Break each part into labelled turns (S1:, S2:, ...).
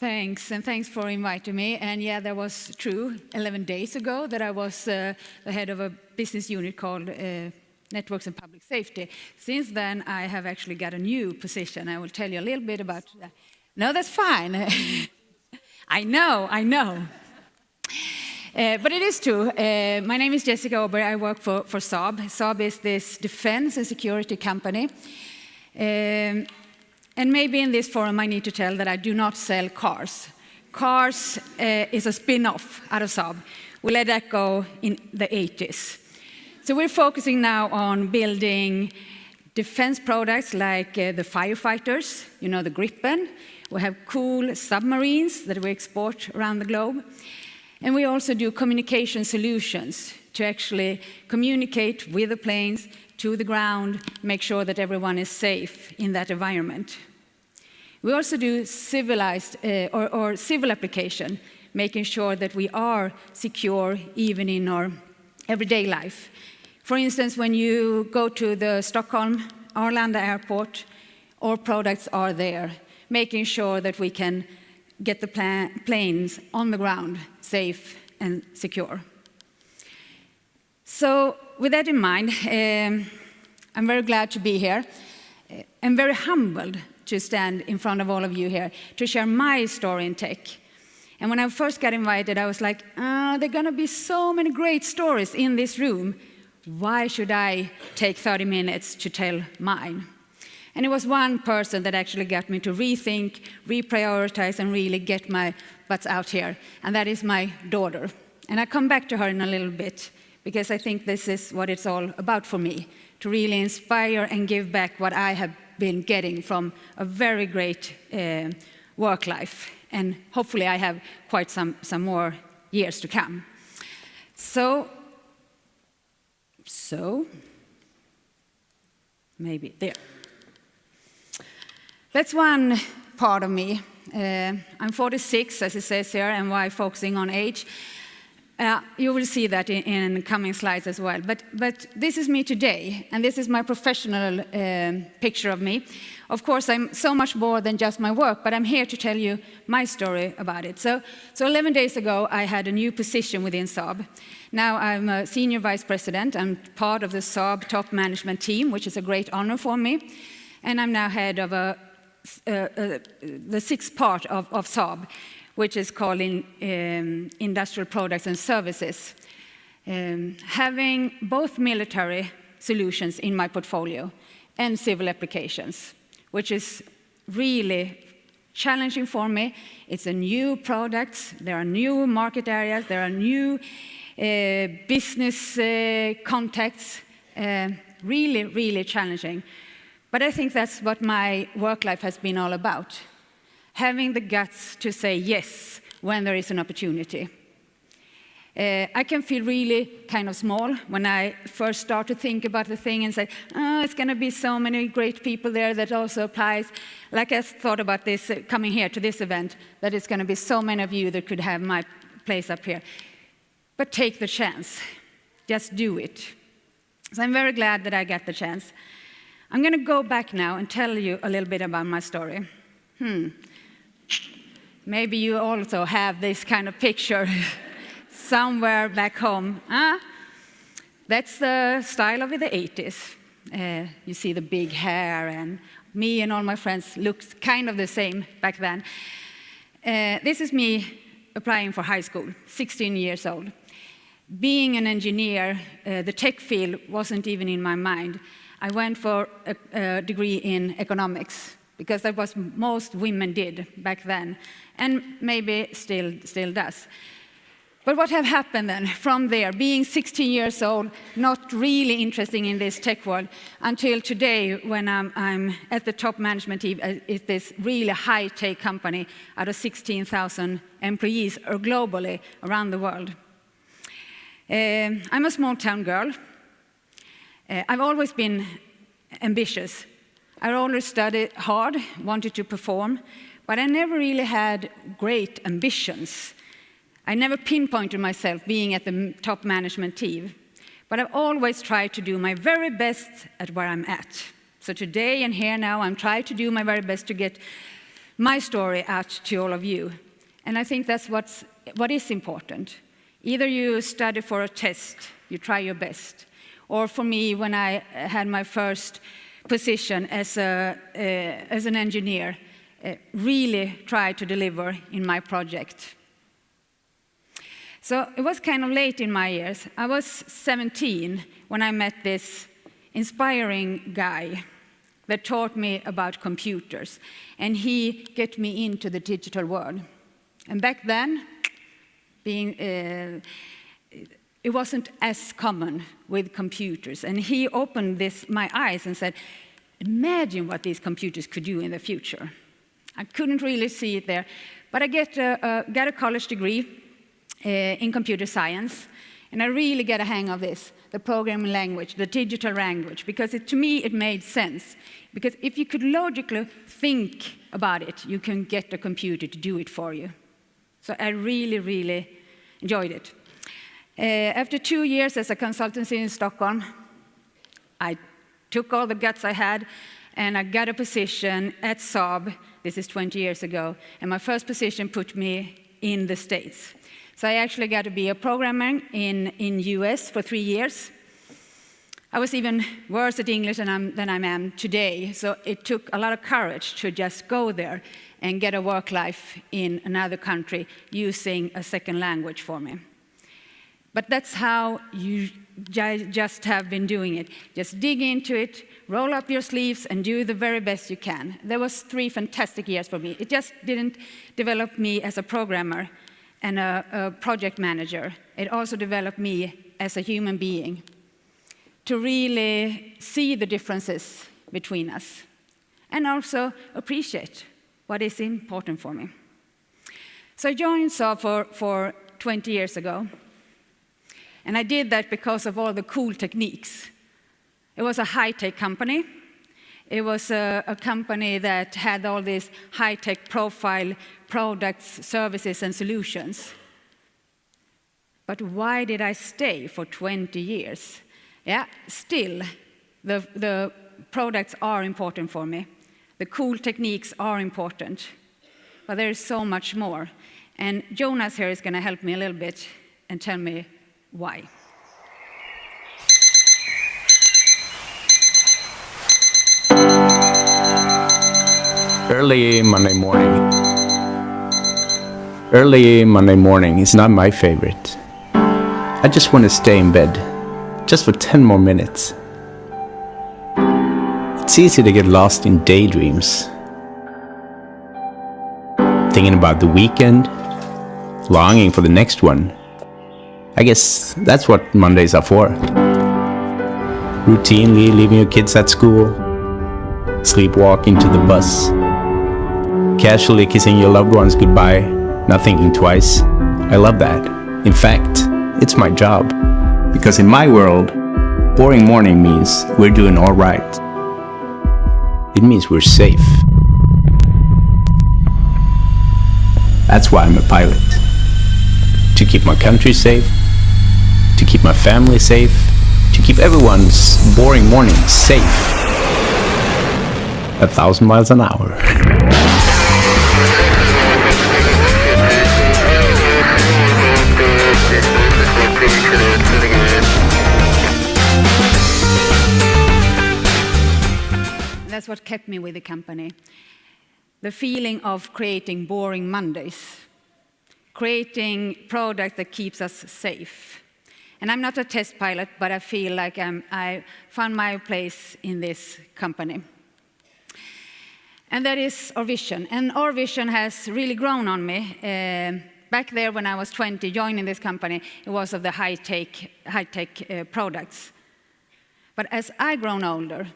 S1: Thanks, and thanks for inviting me. And yeah, that was true 11 days ago that I was the head of a business unit called Networks and Public Safety. Since then, I have actually got a new position. I will tell you a little bit about that. No, that's fine. I know. But it is true. My name is Jessica Öberg. I work for Saab. Saab is this defense and security company. And maybe in this forum I need to tell that I do not sell cars. Cars is a spin-off out of Saab. We let that go in the 80s. So we're focusing now on building defense products like the firefighters, you know, the Gripen. We have cool submarines that we export around the globe. And we also do communication solutions to actually communicate with the planes to the ground, make sure that everyone is safe in that environment. We also do civilized or civil application, making sure that we are secure even in our everyday life. For instance, when you go to the Stockholm Arlanda airport, our products are there, making sure that we can get the planes on the ground safe and secure. So with that in mind, I'm very glad to be here. I'm very humbled to stand in front of all of you here to share my story in tech. And when I first got invited, I was like, there are going to be so many great stories in this room. Why should I take 30 minutes to tell mine? And it was one person that actually got me to rethink, reprioritize, and really get my butts out here. And that is my daughter. And I'll come back to her in a little bit, because I think this is what it's all about for me, to really inspire and give back what I have been getting from a very great work life. And hopefully I have quite some more years to come. So maybe there. That's one part of me. I'm 46, as it says here, and why focusing on age. You will see that in coming slides as well. But this is me today, and this is my professional picture of me. Of course, I'm so much more than just my work, but I'm here to tell you my story about it. So 11 days ago, I had a new position within Saab. Now I'm a senior vice president. I'm part of the Saab top management team, which is a great honor for me. And I'm now head of the sixth part of Saab, which is called Industrial Products and Services, having both military solutions in my portfolio and civil applications, which is really challenging for me. It's a new product, there are new market areas, there are new business contacts, really, really challenging. But I think that's what my work life has been all about. Having the guts to say yes when there is an opportunity. I can feel really kind of small when I first start to think about the thing and say, oh, it's going to be so many great people there that also applies. Like I thought about this coming here to this event, that it's going to be so many of you that could have my place up here. But take the chance. Just do it. So I'm very glad that I got the chance. I'm going to go back now and tell you a little bit about my story. Maybe you also have this kind of picture somewhere back home. That's the style of the 80s. You see the big hair, and me and all my friends looked kind of the same back then. This is me applying for high school, 16 years old. Being an engineer, the tech field wasn't even in my mind. I went for a degree in economics, because that's what most women did back then, and maybe still does. But what have happened then from there, being 16 years old, not really interested in this tech world, until today when I'm at the top management team at this really high-tech company out of 16,000 employees globally around the world. I'm a small-town girl. I've always been ambitious. I always studied hard, wanted to perform, but I never really had great ambitions. I never pinpointed myself being at the top management team, but I've always tried to do my very best at where I'm at. So today and here now, I'm trying to do my very best to get my story out to all of you. And I think that's what is important. Either you study for a test, you try your best, or for me, when I had my first position as an engineer, really try to deliver in my project. So it was kind of late in my years. I was 17 when I met this inspiring guy that taught me about computers, and he got me into the digital world. And back then, it wasn't as common with computers, and he opened my eyes and said, imagine what these computers could do in the future. I couldn't really see it there, but I got a college degree in computer science, and I really got a hang of this, the programming language, the digital language, because to me it made sense. Because if you could logically think about it, you can get a computer to do it for you. So I really, really enjoyed it. After 2 years as a consultancy in Stockholm, I took all the guts I had, and I got a position at Saab. This is 20 years ago, and my first position put me in the States. So I actually got to be a programmer in US for 3 years. I was even worse at English than I am today, so it took a lot of courage to just go there and get a work life in another country using a second language for me. But that's how you just have been doing it. Just dig into it, roll up your sleeves, and do the very best you can. There was 3 fantastic years for me. It just didn't develop me as a programmer and a project manager. It also developed me as a human being, to really see the differences between us and also appreciate what is important for me. So I joined Saab for 20 years ago, and I did that because of all the cool techniques. It was a high-tech company. It was a company that had all these high-tech profile products, services, and solutions. But why did I stay for 20 years? Yeah, still, the products are important for me. The cool techniques are important. But there is so much more. And Jonas here is going to help me a little bit and tell me why.
S2: Early Monday morning is not my favorite. I just want to stay in bed, just for 10 more minutes. It's easy to get lost in daydreams, thinking about the weekend, longing for the next one. I guess that's what Mondays are for. Routinely leaving your kids at school, sleepwalking to the bus, casually kissing your loved ones goodbye, not thinking twice. I love that. In fact, it's my job. Because in my world, boring morning means we're doing all right. It means we're safe. That's why I'm a pilot. To keep my country safe, to keep my family safe, to keep everyone's boring morning safe. 1,000 miles an hour.
S1: That's what kept me with the company. The feeling of creating boring Mondays, creating product that keeps us safe. And I'm not a test pilot, but I feel like I found my place in this company. And that is our vision. And our vision has really grown on me. Back there when I was 20, joining this company, it was of the high-tech products. But as I grown older,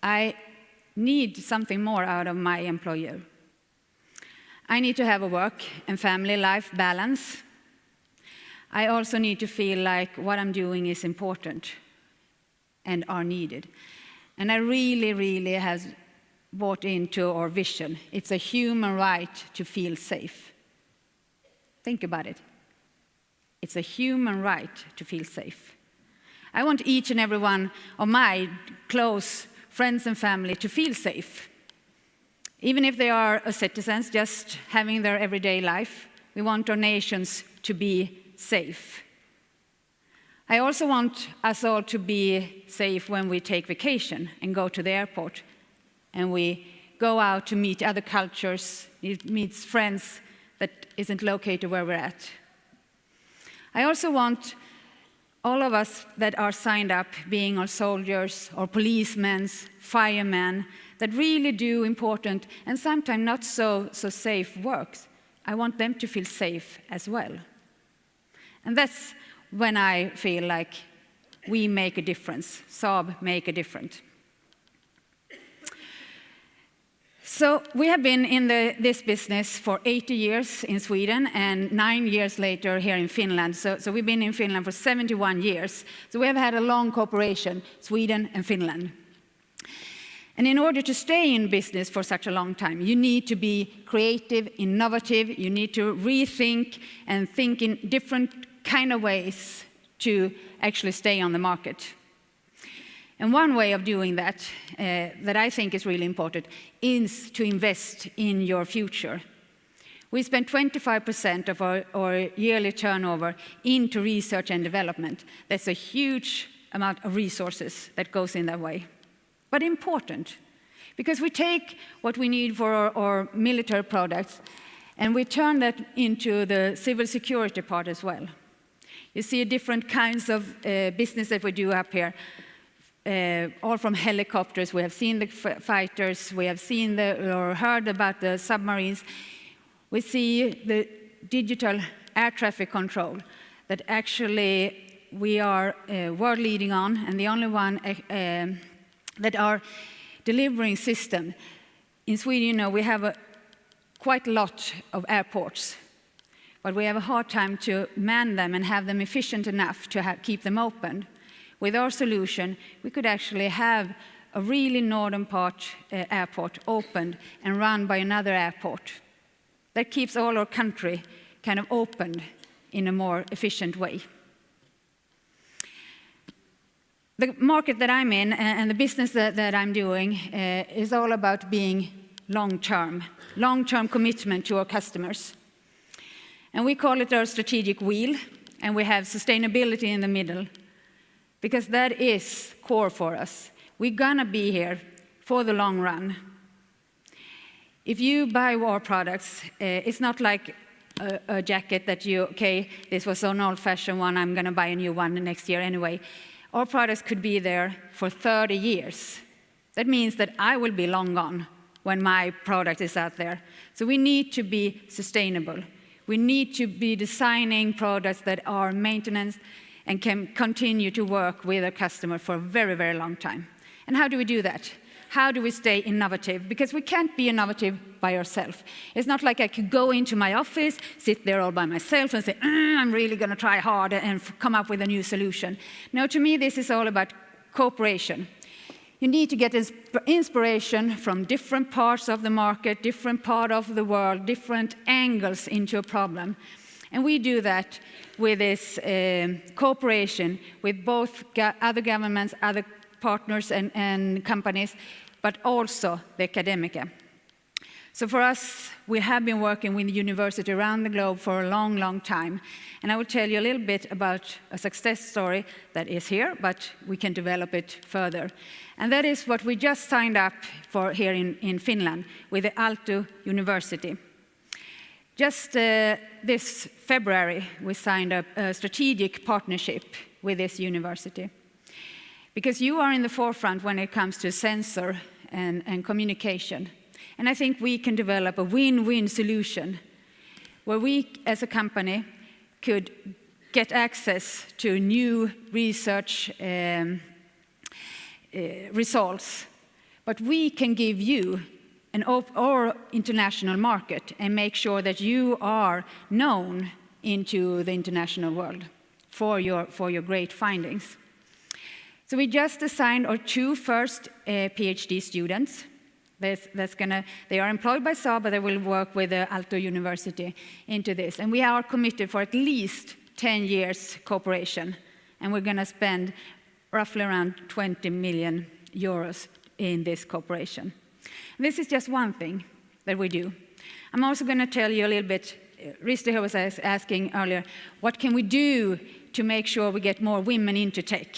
S1: I need something more out of my employer. I need to have a work and family life balance. I also need to feel like what I'm doing is important and are needed. And I really, really have bought into our vision. It's a human right to feel safe. Think about it. It's a human right to feel safe. I want each and every one of my close friends and family to feel safe. Even if they are citizens, just having their everyday life, we want our nations to be safe. I also want us all to be safe when we take vacation and go to the airport and we go out to meet other cultures, meet friends that isn't located where we're at. I also want all of us that are signed up, being our soldiers or policemen, firemen, that really do important and sometimes not so safe work, I want them to feel safe as well. And that's when I feel like we make a difference, Saab make a difference. So we have been in this business for 80 years in Sweden and 9 years later here in Finland. So we've been in Finland for 71 years. So we have had a long cooperation, Sweden and Finland. And in order to stay in business for such a long time, you need to be creative, innovative, you need to rethink and think in different kind of ways to actually stay on the market. And one way of doing that, that I think is really important, is to invest in your future. We spend 25% of our yearly turnover into research and development. That's a huge amount of resources that goes in that way. But important, because we take what we need for our military products and we turn that into the civil security part as well. You see different kinds of business that we do up here. All from helicopters, we have seen the fighters, we have seen or heard about the submarines. We see the digital air traffic control that actually we are world leading on, and the only one that are delivering system. In Sweden, you know, we have quite a lot of airports, but we have a hard time to man them and have them efficient enough to keep them open. With our solution, we could actually have a really northern part airport opened and run by another airport. That keeps all our country kind of opened in a more efficient way. The market that I'm in and the business that I'm doing is all about being long-term commitment to our customers. And we call it our strategic wheel, and we have sustainability in the middle, because that is core for us. We're gonna be here for the long run. If you buy our products, it's not like a jacket that okay, this was an old-fashioned one, I'm gonna buy a new one next year anyway. Our products could be there for 30 years. That means that I will be long gone when my product is out there. So we need to be sustainable. We need to be designing products that are maintenance and can continue to work with a customer for a very, very long time. And how do we do that? How do we stay innovative? Because we can't be innovative by ourselves. It's not like I could go into my office, sit there all by myself and say, I'm really going to try hard and come up with a new solution. No, to me, this is all about cooperation. You need to get inspiration from different parts of the market, different part of the world, different angles into a problem. And we do that with this cooperation with both other governments, other partners and companies, but also the academia. So for us, we have been working with universities around the globe for a long, long time. And I will tell you a little bit about a success story that is here, but we can develop it further. And that is what we just signed up for here in Finland with the Aalto University. Just this February, we signed a strategic partnership with this university. Because you are in the forefront when it comes to sensor and communication. And I think we can develop a win-win solution where we, as a company, could get access to new research results. But we can give you our international market and make sure that you are known into the international world for your great findings. So we just assigned our 2 first PhD students. They are employed by Saab, but they will work with the Aalto University into this. And we are committed for at least 10 years cooperation. And we're going to spend roughly around 20 million euros in this cooperation. This is just one thing that we do. I'm also going to tell you a little bit, Risto was asking earlier, what can we do to make sure we get more women into tech?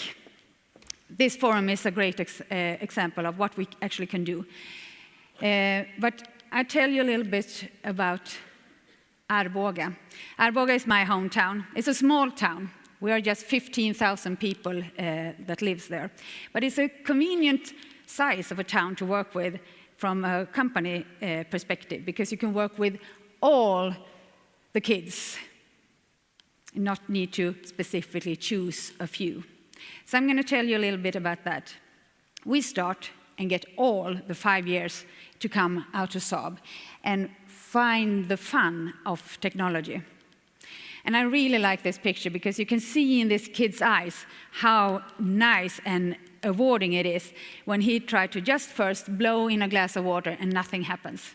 S1: This forum is a great example of what we actually can do. But I'll tell you a little bit about Arboga. Arboga is my hometown. It's a small town. We are just 15,000 people that lives there. But it's a convenient size of a town to work with from a company perspective, because you can work with all the kids, not need to specifically choose a few. So I'm going to tell you a little bit about that. We start and get all the 5 years to come out to Saab and find the fun of technology. And I really like this picture because you can see in this kid's eyes how nice and rewarding it is when he tried to just first blow in a glass of water and nothing happens.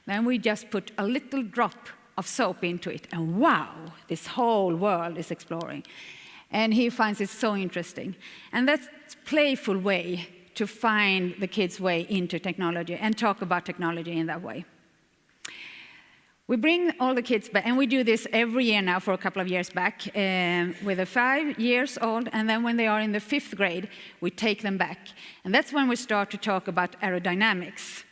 S1: Then we just put a little drop of soap into it, and wow, this whole world is exploring. And he finds it so interesting. And that's a playful way to find the kids' way into technology and talk about technology in that way. We bring all the kids back, and we do this every year now for a couple of years back with the 5 years old, and then when they are in the 5th grade, we take them back. And that's when we start to talk about aerodynamics.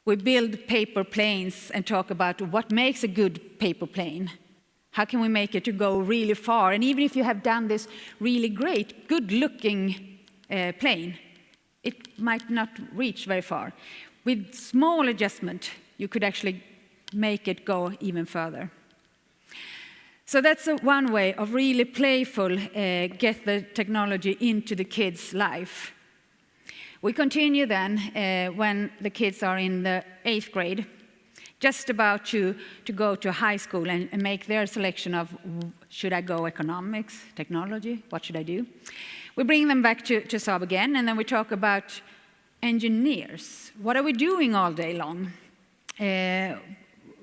S1: We build paper planes and talk about what makes a good paper plane. How can we make it to go really far? And even if you have done this really great, good-looking plane, it might not reach very far. With small adjustment, you could actually make it go even further. So that's one way of really playful, get the technology into the kids' life. We continue then when the kids are in the 8th grade, just about to go to high school and make their selection of, should I go economics, technology, what should I do? We bring them back to Saab again, and then we talk about engineers. What are we doing all day long?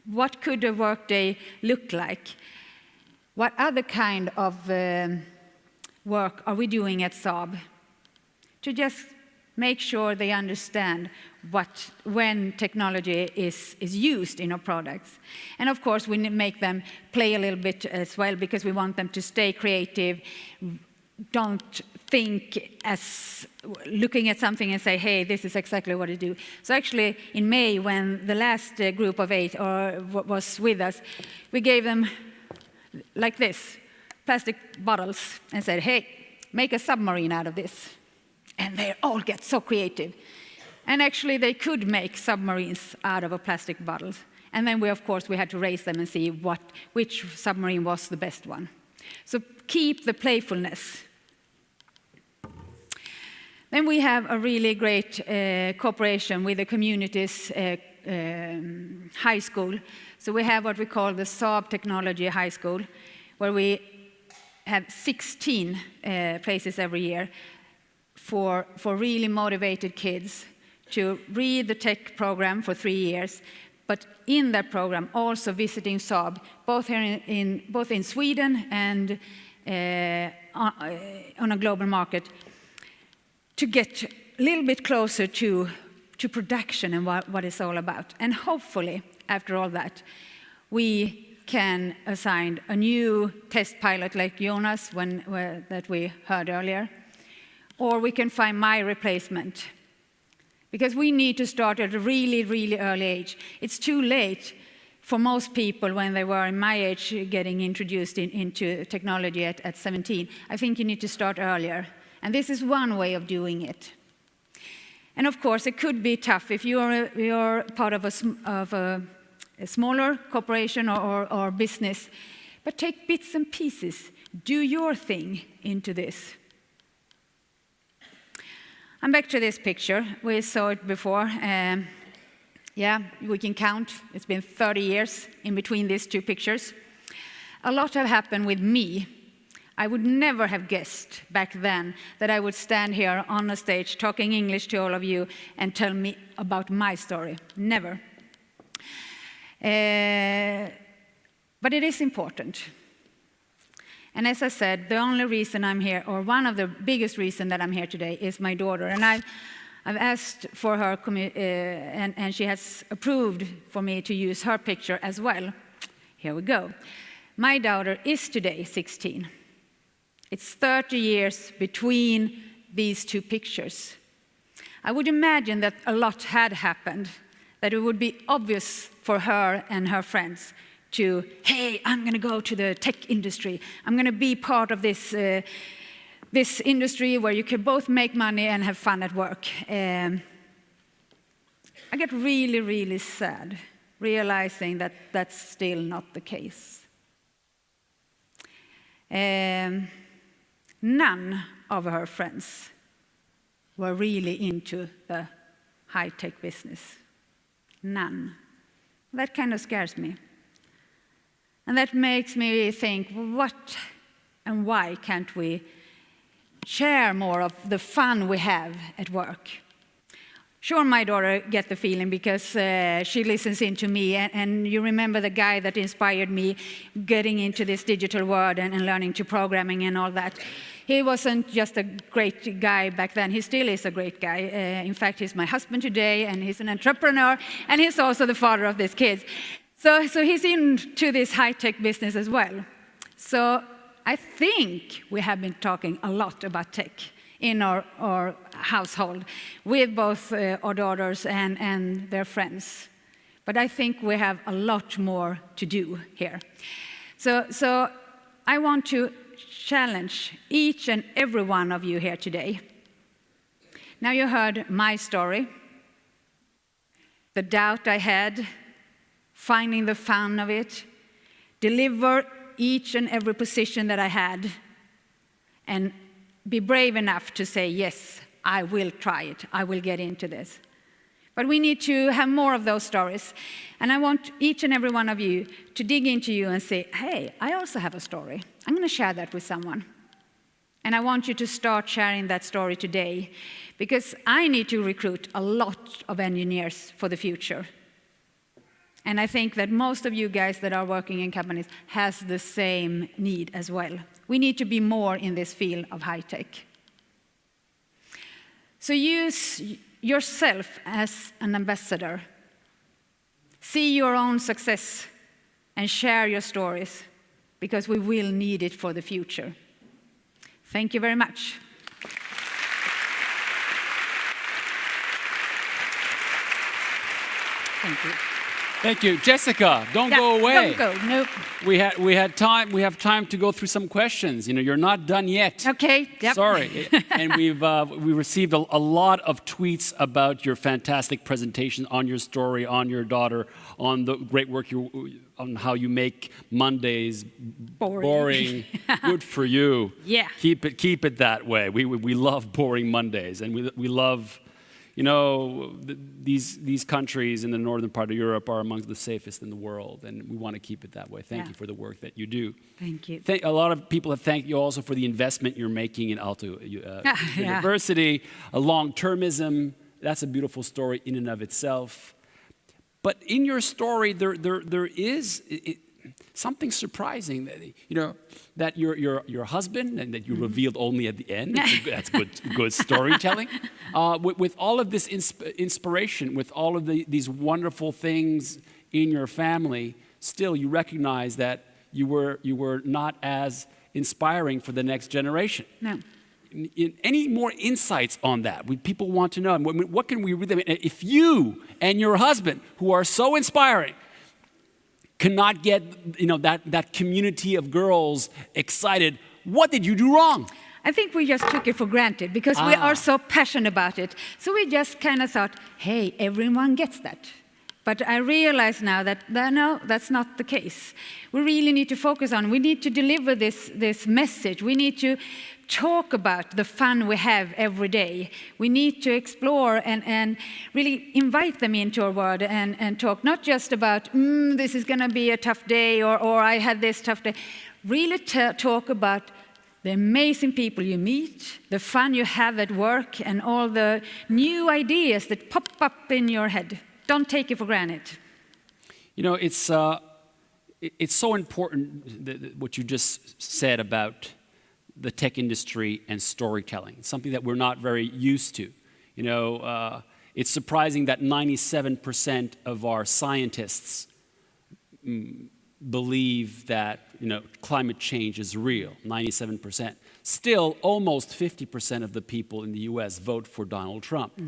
S1: What could a workday look like? What other kind of work are we doing at Saab? To just make sure they understand when technology is used in our products. And of course, we make them play a little bit as well, because we want them to stay creative. Don't think as looking at something and say, hey, this is exactly what to do. So actually, in May, when the last group of 8 was with us, we gave them like this, plastic bottles, and said, hey, make a submarine out of this. And they all get so creative. And actually, they could make submarines out of a plastic bottles. And then, of course, we had to race them and see which submarine was the best one. So keep the playfulness. Then we have a really great cooperation with the community's high school. So we have what we call the Saab Technology High School, where we have 16 places every year for really motivated kids to read the tech program for 3 years, but in that program also visiting Saab, both in Sweden and on a global market, to get a little bit closer to production and what it's all about. And hopefully, after all that, we can assign a new test pilot like Jonas that we heard earlier, or we can find my replacement. Because we need to start at a really, really early age. It's too late for most people when they were in my age getting introduced into technology at 17. I think you need to start earlier. And this is one way of doing it. And of course, it could be tough if you're part of a smaller corporation or business. But take bits and pieces. Do your thing into this. I'm back to this picture. We saw it before. Yeah, we can count. It's been 30 years in between these two pictures. A lot have happened with me. I would never have guessed back then that I would stand here on a stage talking English to all of you and tell me about my story. Never. But it is important. And as I said, the only reason I'm here, or one of the biggest reasons that I'm here today, is my daughter. And I've asked for her, and she has approved for me to use her picture as well. Here we go. My daughter is today 16. It's 30 years between these two pictures. I would imagine that a lot had happened, that it would be obvious for her and her friends to, hey, I'm going to go to the tech industry. I'm going to be part of this industry where you can both make money and have fun at work. I get really, really sad realizing that that's still not the case. None of her friends were really into the high-tech business. None. That kind of scares me. And that makes me think, what and why can't we share more of the fun we have at work? Sure, my daughter gets the feeling because she listens in to me, and you remember the guy that inspired me getting into this digital world and learning to programming and all that. He wasn't just a great guy back then, he still is a great guy. In fact, he's my husband today, and he's an entrepreneur, and he's also the father of these kids. So he's into this high-tech business as well. So I think we have been talking a lot about tech in our household with both our daughters and their friends. But I think we have a lot more to do here. So I want to challenge each and every one of you here today. Now you heard my story, the doubt I had, finding the fun of it, deliver each and every position that I had, and be brave enough to say, yes, I will try it, I will get into this. But we need to have more of those stories. And I want each and every one of you to dig into you and say, hey, I also have a story. I'm going to share that with someone. And I want you to start sharing that story today, because I need to recruit a lot of engineers for the future. And I think that most of you guys that are working in companies has the same need as well. We need to be more in this field of high tech. So use yourself as an ambassador. See your own success and share your stories, because we will need it for the future. Thank you very much. Thank you.
S3: Thank you. Jessica, don't go away.
S1: Don't go, nope.
S3: We have time to go through some questions. You know, you're not done yet.
S1: Okay, yep.
S3: Sorry. And we received a lot of tweets about your fantastic presentation, on your story, on your daughter, on the great work on how you make Mondays boring. Good for you.
S1: Yeah.
S3: Keep it that way. We love boring Mondays, and we love. You know, these countries in the northern part of Europe are among the safest in the world, and we want to keep it that way. Thank you for the work that you do.
S1: Thank you.
S3: A lot of people have thanked you also for the investment you're making in Aalto University. A long-termism, that's a beautiful story in and of itself. But in your story, there is something surprising that, you know, that your husband, and that you revealed only at the end. That's good storytelling. With all of this inspiration, with all of these wonderful things in your family, still you recognize that you were not as inspiring for the next generation.
S1: No.
S3: Any more insights on that? People want to know. What can we read? If you and your husband, who are so inspiring, cannot get, you know, that community of girls excited, what did you do wrong?
S1: I think we just took it for granted because we are so passionate about it. So we just kind of thought, hey, everyone gets that. But I realize now that no, that's not the case. We really need to focus on, we need to deliver this message. We need to talk about the fun we have every day. We need to explore and really invite them into our world and talk not just about, this is going to be a tough day, or I had this tough day. Really talk about the amazing people you meet, the fun you have at work, and all the new ideas that pop up in your head. Don't take it for granted.
S3: You know, it's so important what you just said about the tech industry and storytelling. It's something that we're not very used to. It's surprising that 97% of our scientists believe that climate change is real. 97%. Still, almost 50% of the people in the U.S. vote for Donald Trump.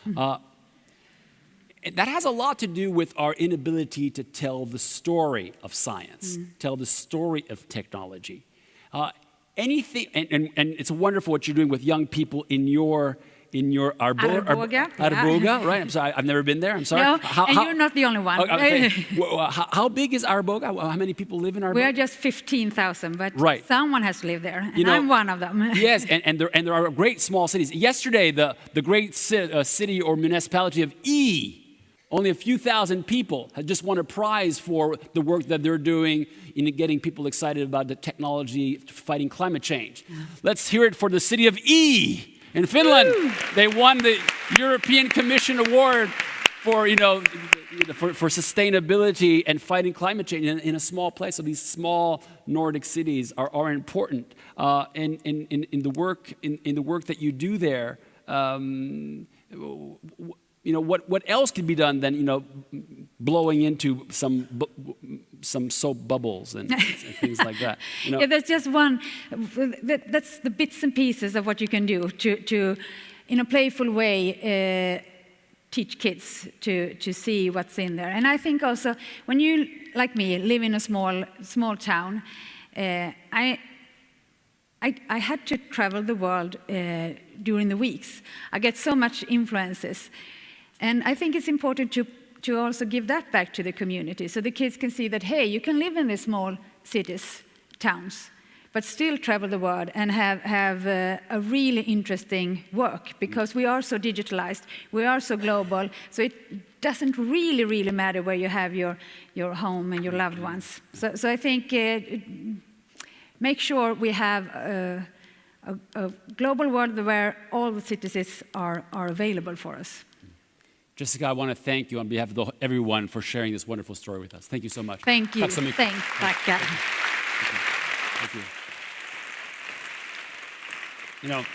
S3: That has a lot to do with our inability to tell the story of science, tell the story of technology. Anything, and it's wonderful what you're doing with young people in your Arboga, right? I'm sorry, I've never been there. I'm sorry.
S1: No, and you're not the only one.
S3: Okay. How big is Arboga? How many people live in Arboga?
S1: We are just 15,000, but
S3: someone
S1: has to live there, and I'm one of them.
S3: Yes, and there are great small cities. Yesterday, the great city or municipality of only a few thousand people had just won a prize for the work that they're doing in getting people excited about the technology fighting climate change. Let's hear it for the city of in Finland. Woo! They won the European Commission Award for for sustainability and fighting climate change in a small place. So these small Nordic cities are important. In the work that you do there. What else could be done than blowing into some soap bubbles and things like that?
S1: Yeah, that's just one. That's the bits and pieces of what you can do to in a playful way, teach kids to see what's in there. And I think also when you, like me, live in a small town, I had to travel the world during the weeks. I get so much influences. And I think it's important to also give that back to the community so the kids can see that, hey, you can live in these small cities, towns, but still travel the world and have a really interesting work because we are so digitalized, we are so global, so it doesn't really matter where you have your home and your loved ones. So I think make sure we have a global world where all the citizens are available for us.
S3: Jessica, I want to thank you on behalf of everyone for sharing this wonderful story with us. Thank you so much.
S1: Thank you. Thanks.
S3: Thank you.